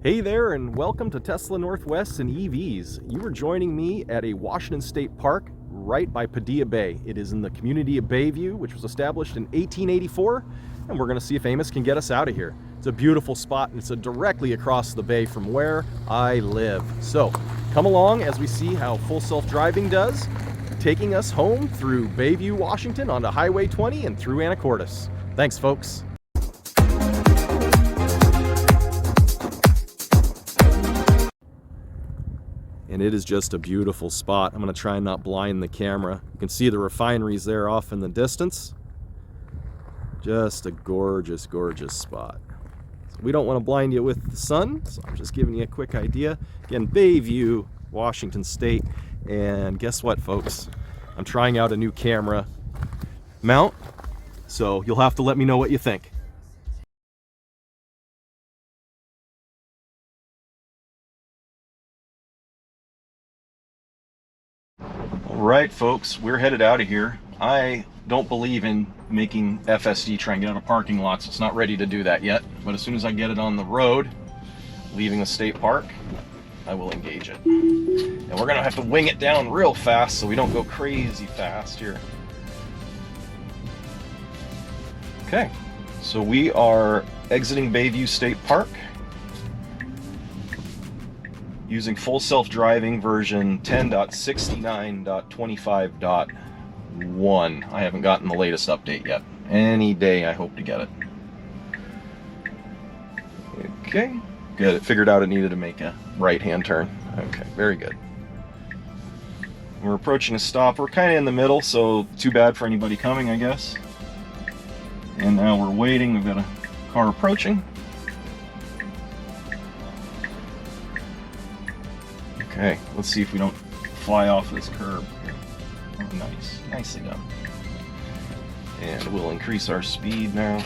Hey there, and welcome to Tesla Northwest and EVs. You are joining me at a Washington State Park right by Padilla Bay. It is in the community of Bayview, which was established in 1884, and we're going to see if Amos can get us out of here. It's a beautiful spot, and it's directly across the bay from where I live. So come along as we see how full self-driving does, taking us home through Bayview, Washington, onto Highway 20 and through Anacortes. Thanks, folks. And it is just a beautiful spot. I'm going to try and not blind the camera. You can see the refineries there off in the distance. Just a gorgeous, gorgeous spot. So we don't want to blind you with the sun, so I'm just giving you a quick idea. Again, Bayview, Washington State. And guess what, folks? I'm trying out a new camera mount, so you'll have to let me know what you think. Alright folks, we're headed out of here. I don't believe in making FSD try and get out of parking lots. It's not ready to do that yet, but as soon as I get it on the road, leaving the state park, I will engage it. And we're gonna have to wing it down real fast so we don't go crazy fast here. Okay, so we are exiting Bayview State Park using full self-driving version 10.69.25.1. I haven't gotten the latest update yet. Any day I hope to get it. Okay, good. It figured out it needed to make a right-hand turn. Okay, very good. We're approaching a stop. We're kind of in the middle, so too bad for anybody coming, I guess. And now we're waiting. We've got a car approaching. Okay, let's see if we don't fly off this curb here. Oh, nice. Nicely done. And we'll increase our speed now.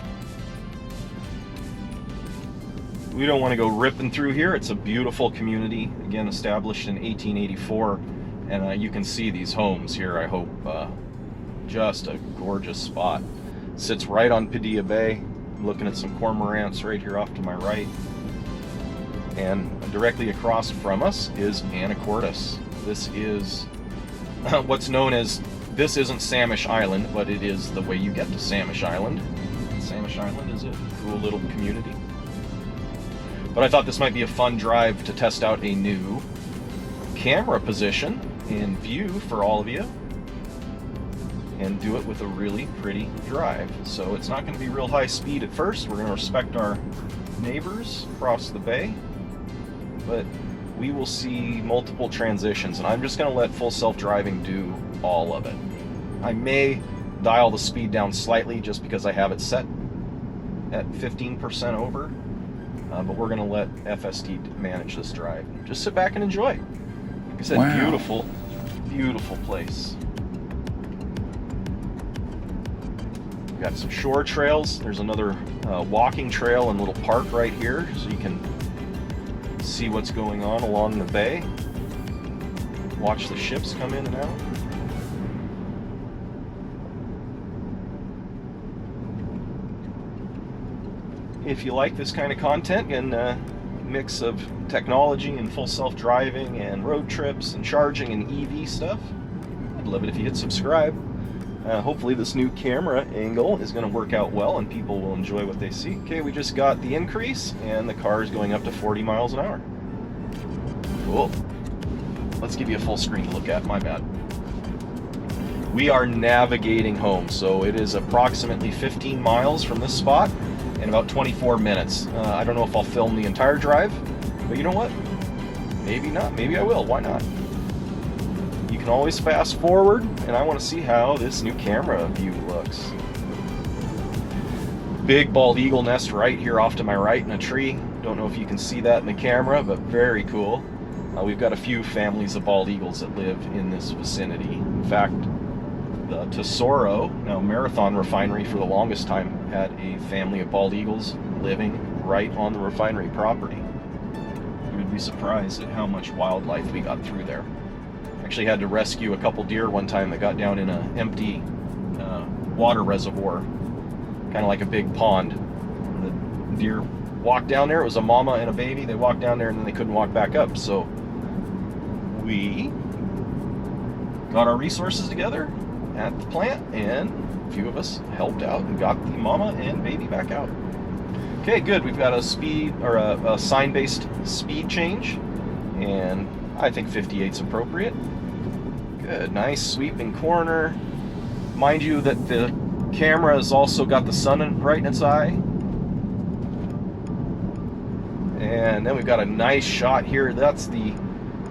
We don't want to go ripping through here. It's a beautiful community, again established in 1884, and you can see these homes here, I hope. Just a gorgeous spot. Sits right on Padilla Bay. I'm looking at some cormorants right here off to my right. And directly across from us is Anacortes. This is what's known as, this isn't Samish Island, but it is the way you get to Samish Island. Samish Island is a cool little community. But I thought this might be a fun drive to test out a new camera position and view for all of you, and do it with a really pretty drive. So it's not going to be real high speed at first. We're going to respect our neighbors across the bay, but we will see multiple transitions, and I'm just going to let full self-driving do all of it. I may dial the speed down slightly just because I have it set at 15% over, but we're going to let FSD manage this drive. Just sit back and enjoy. Like I said, wow. Beautiful, beautiful place. We've got some shore trails. There's another walking trail and little park right here, so you can see what's going on along the bay. Watch the ships come in and out. If you like this kind of content and mix of technology and full self-driving and road trips and charging and EV stuff, I'd love it if you hit subscribe. Hopefully this new camera angle is going to work out well and people will enjoy what they see. Okay, we just got the increase and the car is going up to 40 miles an hour. Cool. Let's give you a full screen to look at, my bad. We are navigating home, so it is approximately 15 miles from this spot in about 24 minutes. I don't know if I'll film the entire drive, but you know what? Maybe not, maybe I will, why not? You can always fast forward, and I want to see how this new camera view looks. Big bald eagle nest right here off to my right in a tree. Don't know if you can see that in the camera, but very cool. We've got a few families of bald eagles that live in this vicinity. In fact, the Tesoro, now Marathon Refinery, for the longest time had a family of bald eagles living right on the refinery property. You would be surprised at how much wildlife we got through there. Actually had to rescue a couple deer one time that got down in an empty water reservoir, kind of like a big pond. The deer walked down there. It was a mama and a baby. They walked down there and then they couldn't walk back up. So we got our resources together at the plant, and a few of us helped out and got the mama and baby back out. Okay, good. We've got a speed, or a sign-based speed change, and I think 58's appropriate. Good, nice sweeping corner. Mind you that the camera has also got the sun right in its eye. And then we've got a nice shot here. That's the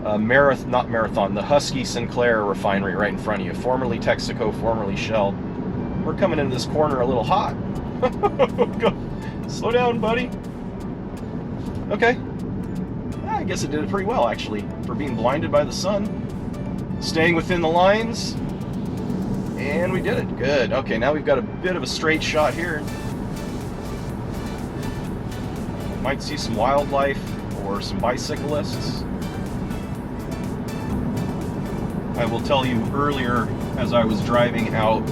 the Husky Sinclair refinery right in front of you. Formerly Texaco, formerly Shell. We're coming into this corner a little hot. Slow down, buddy. Okay. I guess it did it pretty well, actually, for being blinded by the sun. Staying within the lines. And we did it. Good. Okay, now we've got a bit of a straight shot here. Might see some wildlife or some bicyclists. I will tell you, earlier as I was driving out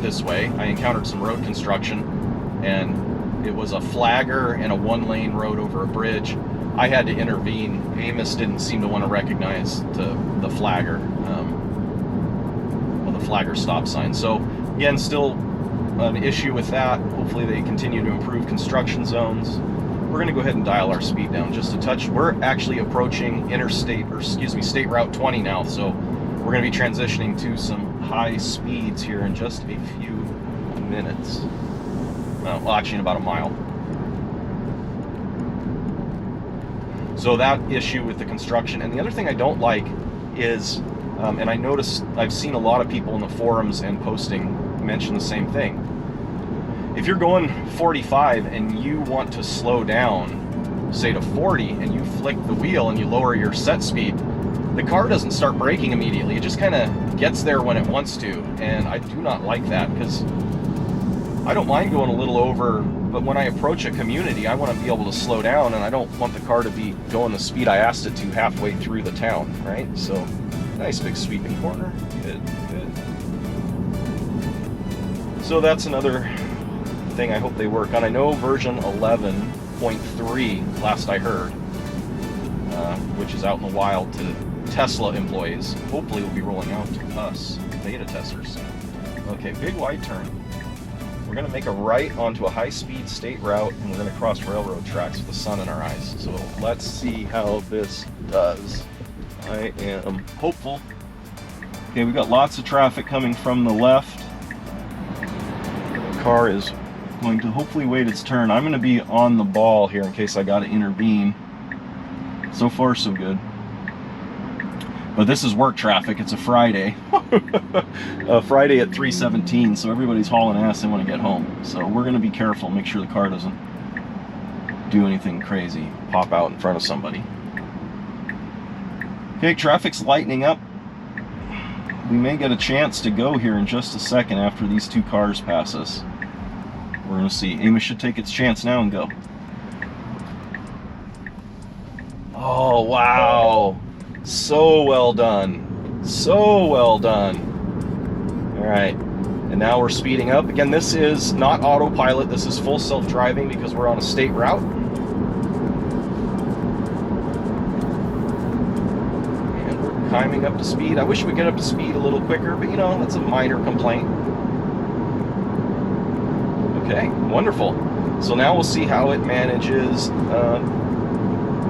this way, I encountered some road construction, and it was a flagger and a one-lane road over a bridge. I had to intervene. Amos didn't seem to want to recognize the flagger, the flagger stop sign. So again, still an issue with that. Hopefully they continue to improve construction zones. We're going to go ahead and dial our speed down just a touch. We're actually approaching State Route 20 now, so we're going to be transitioning to some high speeds here in just a few minutes. Well, actually in about a mile. So that issue with the construction. And the other thing I don't like is, and I noticed, I've seen a lot of people in the forums and posting mention the same thing. If you're going 45 and you want to slow down, say to 40, and you flick the wheel and you lower your set speed, the car doesn't start braking immediately. It just kind of gets there when it wants to. And I do not like that, because I don't mind going a little over, but when I approach a community, I want to be able to slow down, and I don't want the car to be going the speed I asked it to halfway through the town, right? So, nice big sweeping corner. Good, good. So that's another thing I hope they work on. I know version 11.3, last I heard, which is out in the wild to Tesla employees. Hopefully will be rolling out to us, beta testers. Okay, big wide turn. We're going to make a right onto a high-speed state route, and we're going to cross railroad tracks with the sun in our eyes. So let's see how this does. I am hopeful. Okay, we've got lots of traffic coming from the left. The car is going to hopefully wait its turn. I'm going to be on the ball here in case I got to intervene. So far, so good. But this is work traffic. It's a Friday. Friday at 3:17, so everybody's hauling ass. They want to get home. So we're going to be careful, make sure the car doesn't do anything crazy, pop out in front of somebody. Okay, traffic's lightening up. We may get a chance to go here in just a second after these two cars pass us. We're going to see. Amos should take its chance now and go. Oh, wow. So well done. So well done. All right. And now we're speeding up. Again, this is not autopilot. This is full self-driving because we're on a state route. And we're climbing up to speed. I wish we could get up to speed a little quicker, but you know, that's a minor complaint. Okay, wonderful. So now we'll see how it manages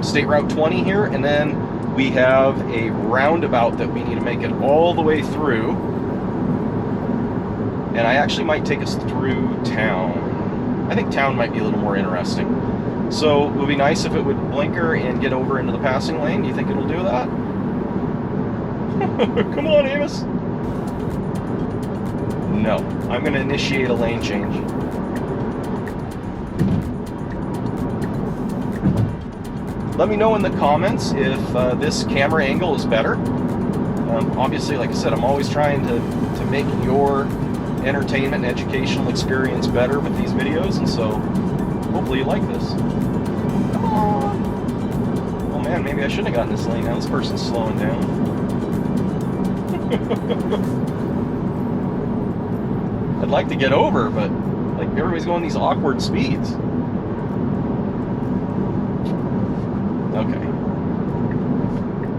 State Route 20 here, and then we have a roundabout that we need to make it all the way through. And I actually might take us through town. I think town might be a little more interesting. So it would be nice if it would blinker and get over into the passing lane. Do you think it'll do that? Come on, Amos. No, I'm going to initiate a lane change. Let me know in the comments if this camera angle is better. Obviously, like I said, I'm always trying to make your entertainment and educational experience better with these videos, and so hopefully you like this. Come on! Oh man, maybe I shouldn't have gotten this lane. Now this person's slowing down. I'd like to get over, but like everybody's going these awkward speeds. Okay.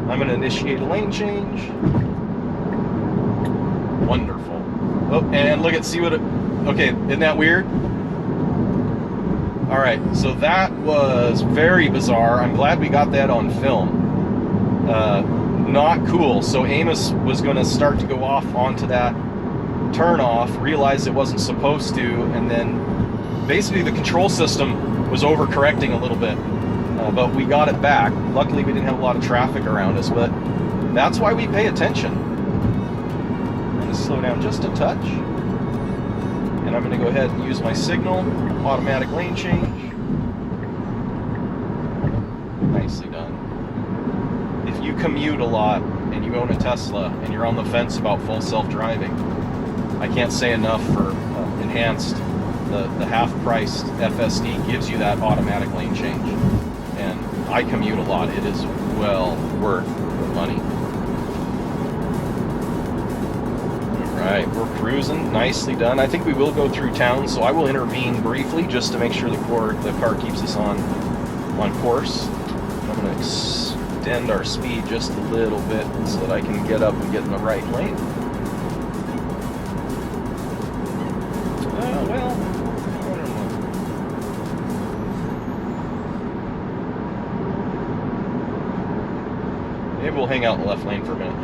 I'm going to initiate a lane change. Wonderful. Oh, and look at, see what it, okay, isn't that weird? All right, so that was very bizarre. I'm glad we got that on film. Not cool. So Amos was going to start to go off onto that turn off, realized it wasn't supposed to, and then basically the control system was overcorrecting a little bit. But we got it back. Luckily, we didn't have a lot of traffic around us, but that's why we pay attention. I'm going to slow down just a touch. And I'm going to go ahead and use my signal, automatic lane change. Nicely done. If you commute a lot and you own a Tesla and you're on the fence about full self-driving, I can't say enough for enhanced. The half-priced FSD gives you that automatic lane change. And I commute a lot. It is well worth the money. Alright, we're cruising. Nicely done. I think we will go through town, so I will intervene briefly just to make sure the car keeps us on course. I'm going to extend our speed just a little bit so that I can get up and get in the right lane. Maybe we'll hang out in the left lane for a minute.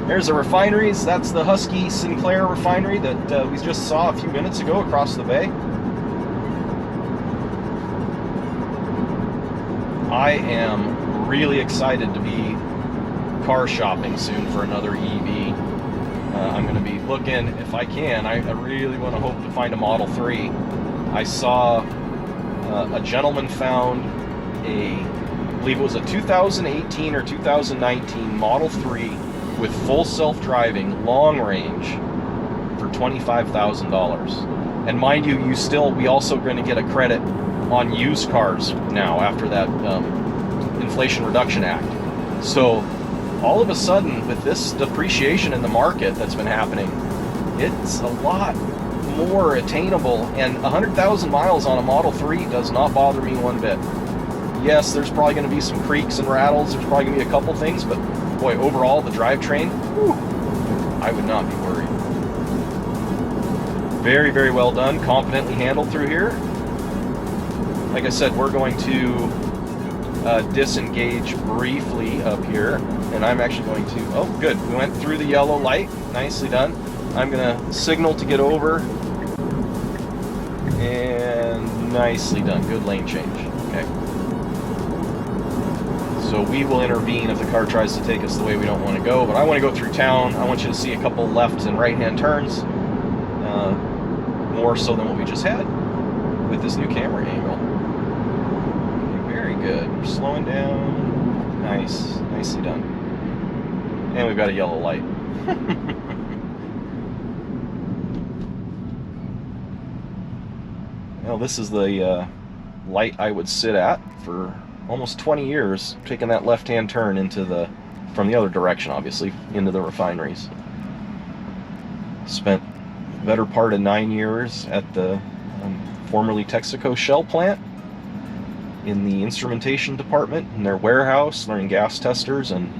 There's the refineries. That's the Husky Sinclair refinery that we just saw a few minutes ago across the bay. I am really excited to be car shopping soon for another EV. I'm going to be looking, if I can, I really want to hope to find a Model 3. I saw a gentleman found I believe it was a 2018 or 2019 Model 3 with full self-driving, long range, for $25,000. And mind you, we also going to get a credit on used cars now after that Inflation Reduction Act. So all of a sudden, with this depreciation in the market that's been happening, it's a lot more attainable, and 100,000 miles on a Model 3 does not bother me one bit. Yes, there's probably going to be some creaks and rattles, there's probably going to be a couple things, but boy, overall, the drivetrain, I would not be worried. Very, very well done, competently handled through here. Like I said, we're going to disengage briefly up here, and I'm actually going to, oh good, we went through the yellow light, nicely done. I'm going to signal to get over, and nicely done, good lane change, okay. So we will intervene if the car tries to take us the way we don't want to go, but I want to go through town. I want you to see a couple left and right-hand turns, more so than what we just had with this new camera angle. Okay, very good. We're slowing down. Nice. Nicely done. And we've got a yellow light. Well, this is the light I would sit at for almost 20 years, taking that left-hand turn from the other direction, obviously, into the refineries. Spent the better part of 9 years at the formerly Texaco Shell plant in the instrumentation department, in their warehouse, learning gas testers, and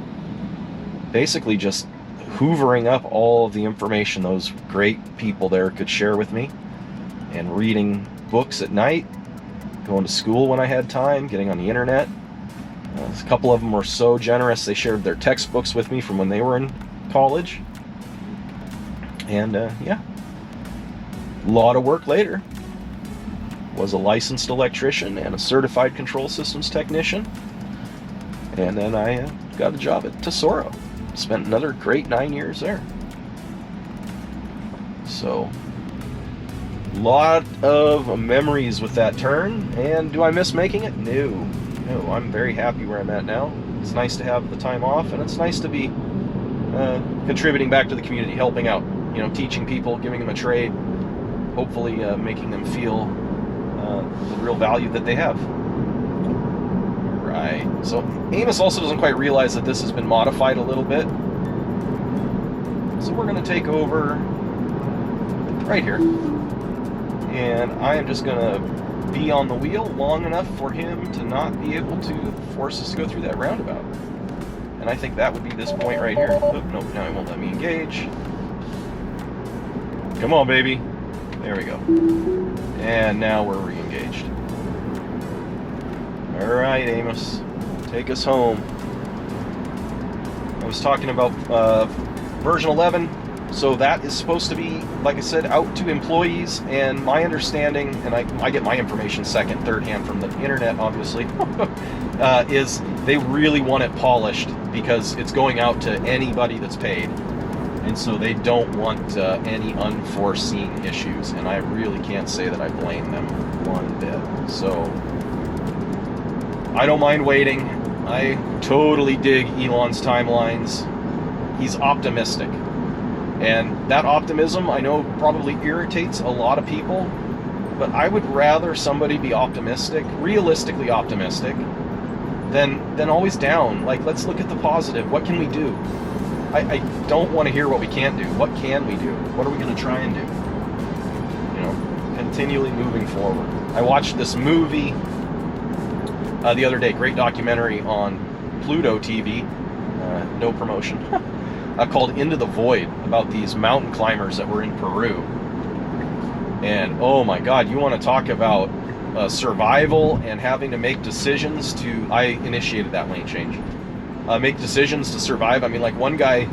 basically just hoovering up all of the information those great people there could share with me, and reading books at night, going to school when I had time, getting on the internet. A couple of them were so generous, they shared their textbooks with me from when they were in college. And yeah, a lot of work later. Was a licensed electrician and a certified control systems technician. And then I got a job at Tesoro. Spent another great 9 years there. So, lot of memories with that turn. And do I miss making it? No, I'm very happy where I'm at now. It's nice to have the time off, and it's nice to be contributing back to the community, helping out, teaching people, giving them a trade, hopefully making them feel the real value that they have. Right, so Amos also doesn't quite realize that this has been modified a little bit. So we're going to take over right here. And I am just going to be on the wheel long enough for him to not be able to force us to go through that roundabout. And I think that would be this point right here. Oh, no, now it won't let me engage. Come on, baby. There we go. And now we're re-engaged. All right, Amos, take us home. I was talking about version 11. So that is supposed to be, like I said, out to employees, and my understanding, and I get my information second, third hand from the internet, obviously, is they really want it polished because it's going out to anybody that's paid. And so they don't want any unforeseen issues, and I really can't say that I blame them one bit. So I don't mind waiting. I totally dig Elon's timelines. He's optimistic. And that optimism, I know, probably irritates a lot of people, but I would rather somebody be optimistic, realistically optimistic, than always down. Like, let's look at the positive. What can we do? I don't want to hear what we can't do. What can we do? What are we going to try and do? You know, continually moving forward. I watched this movie the other day, great documentary on Pluto TV, no promotion, called Into the Void, about these mountain climbers that were in Peru. And oh my God, you want to talk about survival and having to make decisions to, I initiated that lane change, make decisions to survive. I mean, like, one guy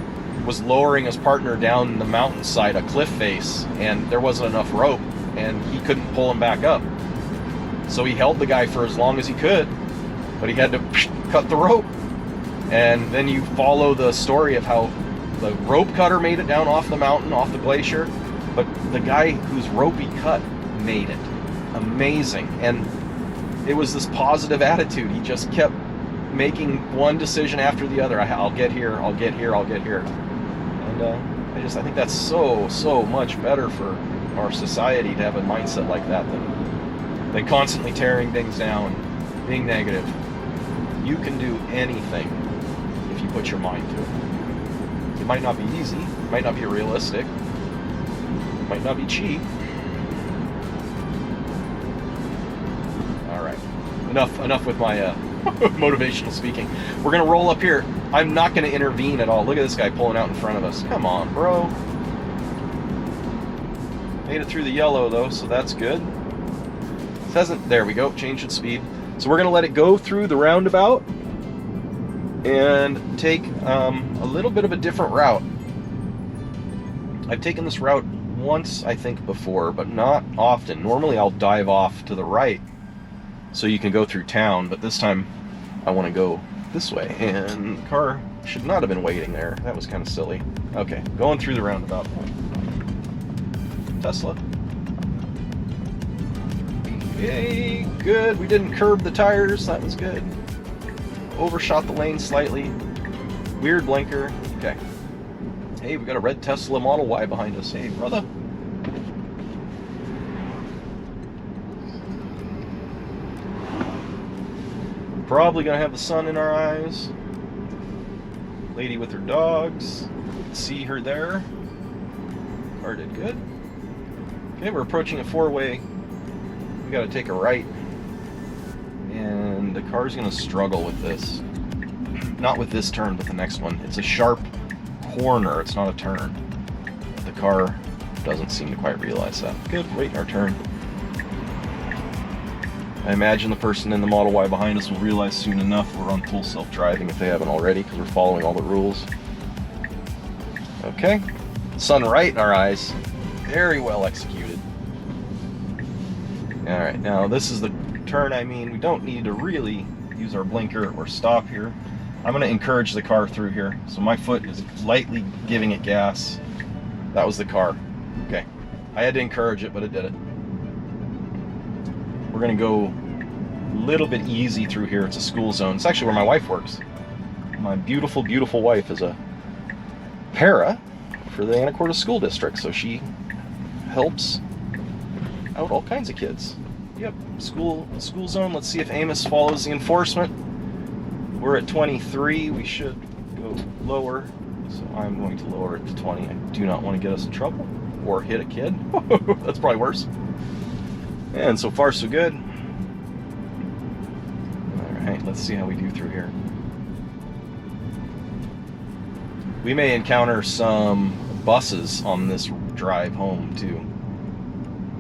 was lowering his partner down the mountainside, a cliff face, and there wasn't enough rope, and he couldn't pull him back up. So he held the guy for as long as he could, but he had to cut the rope. And then you follow the story of how the rope cutter made it down off the mountain, off the glacier, but the guy whose rope he cut made it. Amazing. And it was this positive attitude. He just kept making one decision after the other. I'll get here, I'll get here, I'll get here. And I think that's so much better for our society to have a mindset like that than constantly tearing things down, being negative. You can do anything if you put your mind to it. It might not be easy, it might not be realistic, it might not be cheap. All right, enough with my motivational speaking. We're gonna roll up here. I'm not gonna intervene at all. Look at this guy pulling out in front of us. Come on, bro. Made it through the yellow though, so that's good. It hasn't, there we go, changed its speed. So we're gonna let it go through the roundabout and take a little bit of a different route. I've taken this route once, I think, before, but not often. Normally I'll dive off to the right so you can go through town, but this time I want to go this way, and the car should not have been waiting there. That was kind of silly. Okay, going through the roundabout. Tesla. Yay, good. We didn't curb the tires. That was good. Overshot the lane slightly. Weird blinker. Okay. Hey, we got a red Tesla Model Y behind us. Hey, brother. Probably gonna have the sun in our eyes. Lady with her dogs. You can see her there. Car did good. Okay, we're approaching a four-way. We gotta take a right. And the car's gonna struggle with this. Not with this turn, but the next one. It's a sharp corner, it's not a turn. The car doesn't seem to quite realize that. Good, waiting our turn. I imagine the person in the Model Y behind us will realize soon enough we're on full self-driving if they haven't already, because we're following all the rules. Okay, sun right in our eyes. Very well executed. Alright, now this is the turn. I mean, we don't need to really use our blinker or stop here. I'm going to encourage the car through here. So my foot is lightly giving it gas. That was the car. Okay, I had to encourage it, but it did it. We're going to go a little bit easy through here. It's a school zone. It's actually where my wife works. My beautiful, beautiful wife is a para for the Anacortes School District, so she helps out all kinds of kids. Yep, school zone. Let's see if Amos follows the enforcement. We're at 23. We should go lower, so I'm going to lower it to 20. I do not want to get us in trouble or hit a kid. That's probably worse. And so far, so good. right, let's see how we do through here. We may encounter some buses on this drive home too.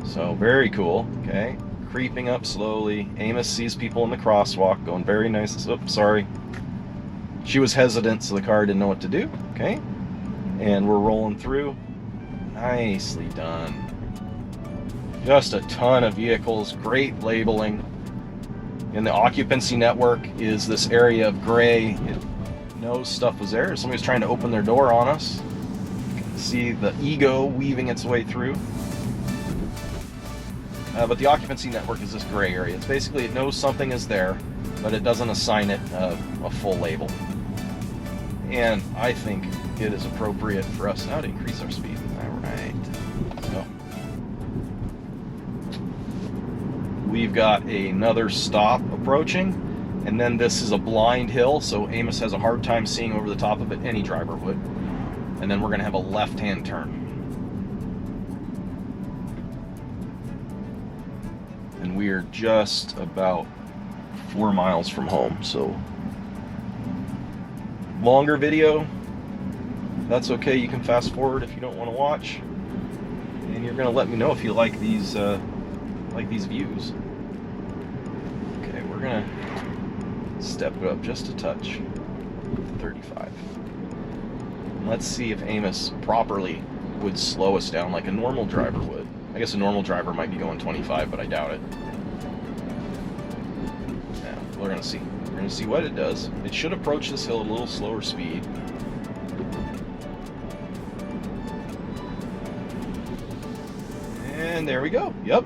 So very cool. Okay, creeping up slowly. Amos sees people in the crosswalk, going very nice. Oops, sorry. She was hesitant, so the car didn't know what to do. Okay, and we're rolling through. Nicely done. Just a ton of vehicles, great labeling. And the occupancy network is this area of gray. It knows stuff was there. Somebody's trying to open their door on us. You can see the ego weaving its way through. But the occupancy network is this gray area. It's basically, it knows something is there, but it doesn't assign it a full label. And I think it is appropriate for us now to increase our speed. All right. So we've got another stop approaching, and then this is a blind hill, so Amos has a hard time seeing over the top of it. Any driver would. And then we're going to have a left-hand turn. And we are just about 4 miles from home, so longer video, that's okay. You can fast forward if you don't want to watch, and you're going to let me know if you like these views. Okay, we're going to step it up just a touch, 35. And let's see if Amos properly would slow us down like a normal driver would. I guess a normal driver might be going 25, but I doubt it. Yeah, we're going to see. We're going to see what it does. It should approach this hill at a little slower speed. And there we go. Yep.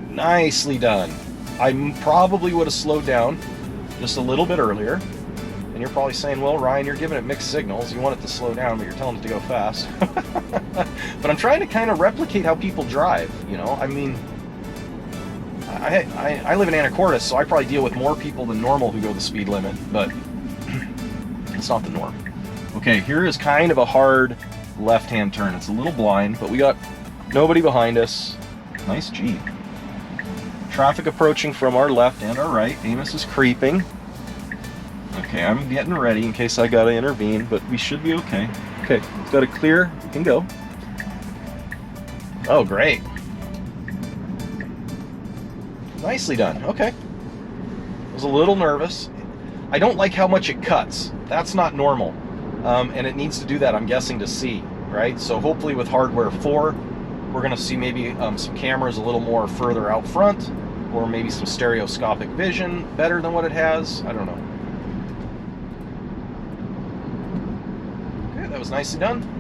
Nicely done. I probably would have slowed down just a little bit earlier. And you're probably saying, well, Ryan, you're giving it mixed signals. You want it to slow down, but you're telling it to go fast. But I'm trying to kind of replicate how people drive, you know? I mean, I live in Anacortes, so I probably deal with more people than normal who go the speed limit, but it's not the norm. Okay, here is kind of a hard left-hand turn. It's a little blind, but we got nobody behind us. Nice Jeep. Traffic approaching from our left and our right. Amos is creeping. Okay, I'm getting ready in case I gotta intervene, but we should be okay. Okay, it's got a clear, you can go. Oh, great. Nicely done. Okay. I was a little nervous. I don't like how much it cuts. That's not normal. And it needs to do that, I'm guessing, to see, right? So hopefully with hardware 4, we're going to see maybe some cameras a little more further out front, or maybe some stereoscopic vision better than what it has. I don't know. Okay, that was nicely done.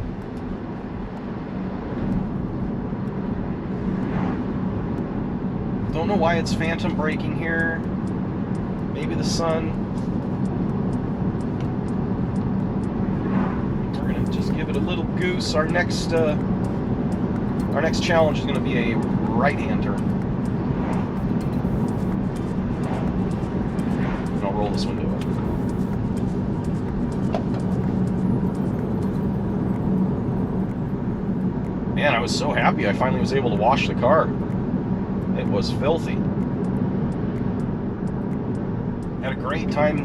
Don't know why it's phantom braking here. Maybe the sun. We're gonna just give it a little goose. Our next challenge is gonna be a right-hand turn. And I'll roll this window up. Man, I was so happy I finally was able to wash the car. It was filthy. Had a great time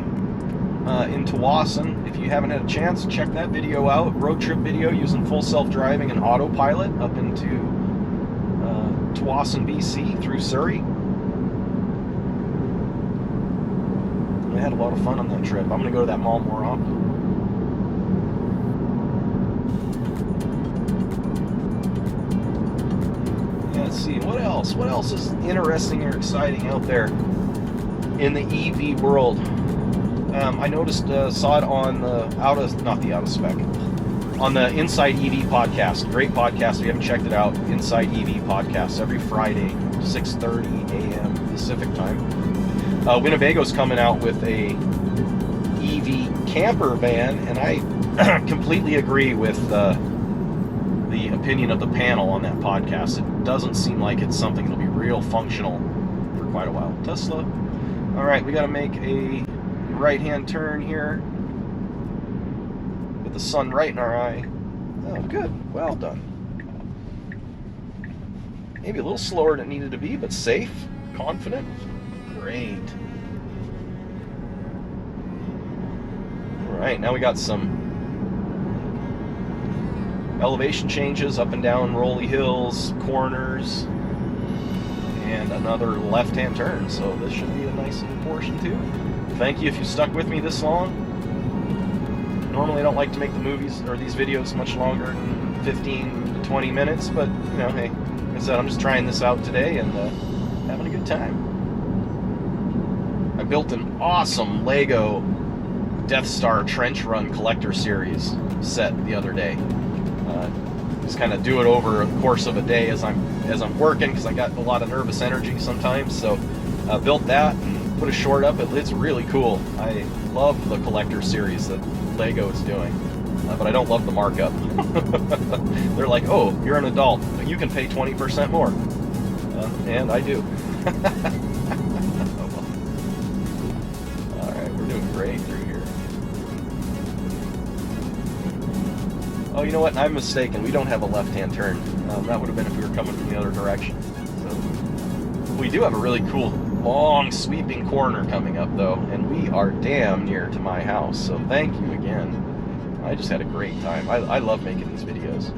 in Tawasin. If you haven't had a chance, check that video out. Road trip video using full self-driving and autopilot up into Tawasin, BC through Surrey. I had a lot of fun on that trip. I'm going to go to that mall more often. Let's see, what else? What else is interesting or exciting out there in the EV world? I noticed, saw it on the on the Inside EV podcast. Great podcast. If you haven't checked it out, Inside EV podcast every Friday, 6:30 a.m. Pacific time. Winnebago's coming out with a EV camper van, and I completely agree with the opinion of the panel on that podcast. It doesn't seem like it's something that'll be real functional for quite a while. Tesla. All right, we got to make a right-hand turn here with the sun right in our eye. Oh, good. Well done. Maybe a little slower than it needed to be, but safe, confident. Great. Alright, now we got some elevation changes, up and down rolly hills, corners, and another left-hand turn. So this should be a nice little portion too. Thank you if you stuck with me this long. Normally I don't like to make the movies or these videos much longer than 15 to 20 minutes, but you know, hey, like I said, I'm just trying this out today and having a good time. I built an awesome Lego Death Star Trench Run Collector Series set the other day. Just kind of do it over the course of a day as I'm working, because I got a lot of nervous energy sometimes. So built that and put a short up. It's really cool. I love the collector series that Lego is doing, but I don't love the markup. They're like, oh, you're an adult, but you can pay 20% more, and I do. All right, we're doing great through here. Oh, you know what? I'm mistaken. We don't have a left-hand turn. That would have been if we were coming from the other direction. So we do have a really cool, long, sweeping corner coming up, though, and we are damn near to my house. So thank you again. I just had a great time. I love making these videos.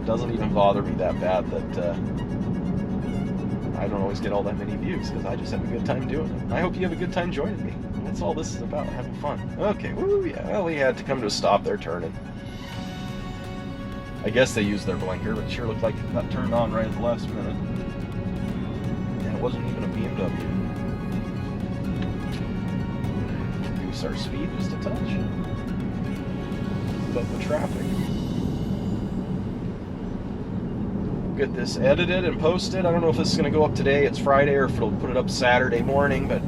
It doesn't even bother me that bad that I don't always get all that many views, because I just have a good time doing it. I hope you have a good time joining me. That's all this is about, having fun. Okay, woo, yeah. Well, we had to come to a stop there turning. I guess they used their blinker, but it sure looked like it got turned on right at the last minute. And it wasn't even a BMW. Reduce our speed just a touch. Keep up the traffic. Get this edited and posted. I don't know if this is going to go up today. It's Friday, or if it'll put it up Saturday morning, but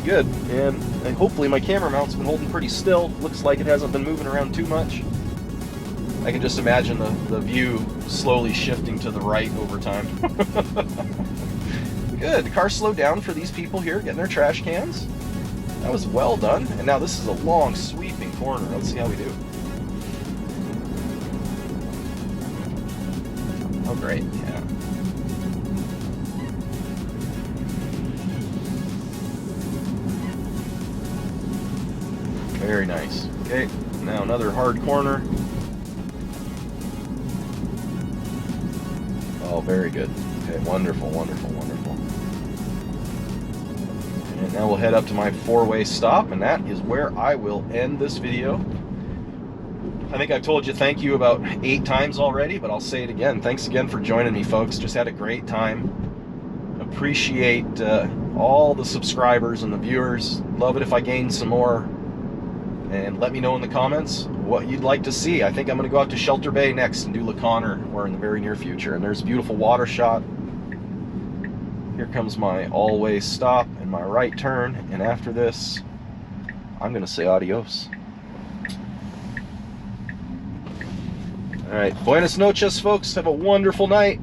good, and hopefully my camera mount's been holding pretty still. Looks like it hasn't been moving around too much. I can just imagine the view slowly shifting to the right over time. Good. The car slowed down for these people here getting their trash cans. That was well done. And now this is a long sweeping corner. Let's see how we do. Oh great, yeah. Very nice. Okay, now another hard corner. Oh, very good. Okay, wonderful, wonderful, wonderful. And now we'll head up to my four-way stop, and that is where I will end this video. I think I've told you thank you about 8 times already, but I'll say it again. Thanks again for joining me, folks. Just had a great time. Appreciate all the subscribers and the viewers. Love it if I gain some more. And let me know in the comments what you'd like to see. I think I'm going to go out to Shelter Bay next and do La Conner, or in the very near future. And there's a beautiful water shot. Here comes my all-way stop and my right turn. And after this, I'm going to say adios. All right, buenas noches, folks. Have a wonderful night.